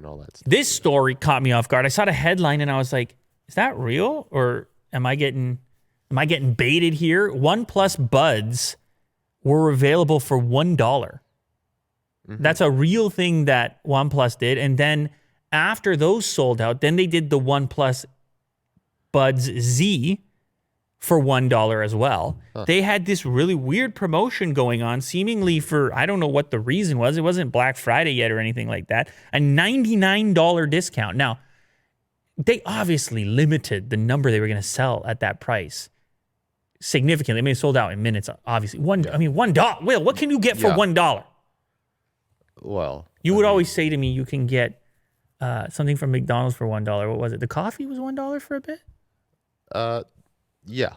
and all that stuff. This story caught me off guard. I saw the headline and I was like, is that real? Or am I getting baited here? OnePlus Buds were available for $1. Mm-hmm. That's a real thing that OnePlus did. And then after those sold out, then they did the OnePlus Buds Z for $1 as well. Huh. They had this really weird promotion going on, seemingly for, I don't know what the reason was. It wasn't Black Friday yet or anything like that. A $99 discount. Now, they obviously limited the number they were going to sell at that price significantly. I mean, it sold out in minutes, obviously. $1. Will, what can you get for $1? Well, you would always say to me, you can get something from McDonald's for $1. What was it? The coffee was $1 for a bit? Yeah.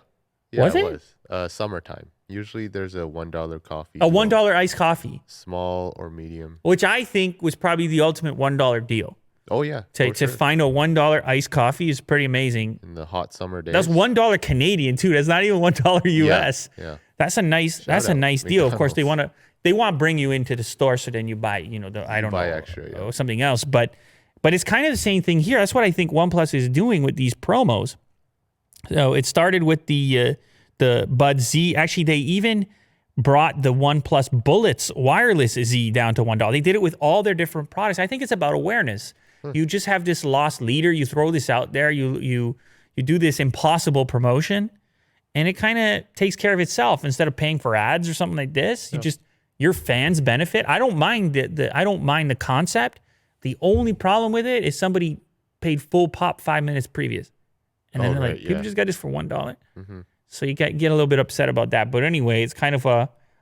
Was it? It was. Summertime. Usually there's a $1 coffee. A $1 iced coffee. Small or medium. Which I think was probably the ultimate $1 deal. Oh, yeah. To find a $1 iced coffee is pretty amazing. In the hot summer days. That's $1 Canadian too. That's not even $1 US. Yeah. That's a nice deal. McDonald's. Of course, they want to bring you into the store so then you buy, extra, something else. But it's kind of the same thing here. That's what I think OnePlus is doing with these promos. So it started with the Buds Z. Actually, they even brought the OnePlus Bullets wireless Z down to $1. They did it with all their different products. I think it's about awareness. You just have this lost leader. You throw this out there. You do this impossible promotion, and it kind of takes care of itself. Instead of paying for ads or something like this, your fans benefit. I don't mind I don't mind the concept. The only problem with it is somebody paid full pop 5 minutes previous. And then they're like, people just got this for $1. Mm-hmm. So you get a little bit upset about that. But anyway, it's kind of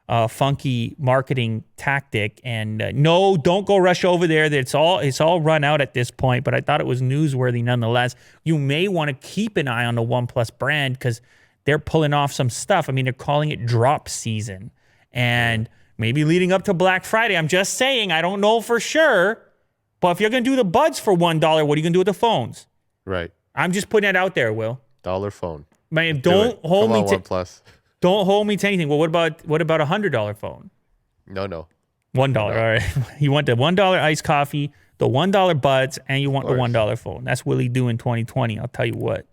a funky marketing tactic. And no, don't go rush over there. It's all run out at this point. But I thought it was newsworthy nonetheless. You may want to keep an eye on the OnePlus brand because they're pulling off some stuff. I mean, they're calling it drop season. And maybe leading up to Black Friday. I'm just saying, I don't know for sure. But if you're going to do the Buds for $1, what are you going to do with the phones? Right. I'm just putting it out there, Will. $1 phone. Man, don't hold me to OnePlus. Don't hold me to anything. Well, what about a $100 phone? No. $1. All right. You want the $1 iced coffee, the $1 Buds, and you want the $1 phone. That's Willie do in 2020. I'll tell you what.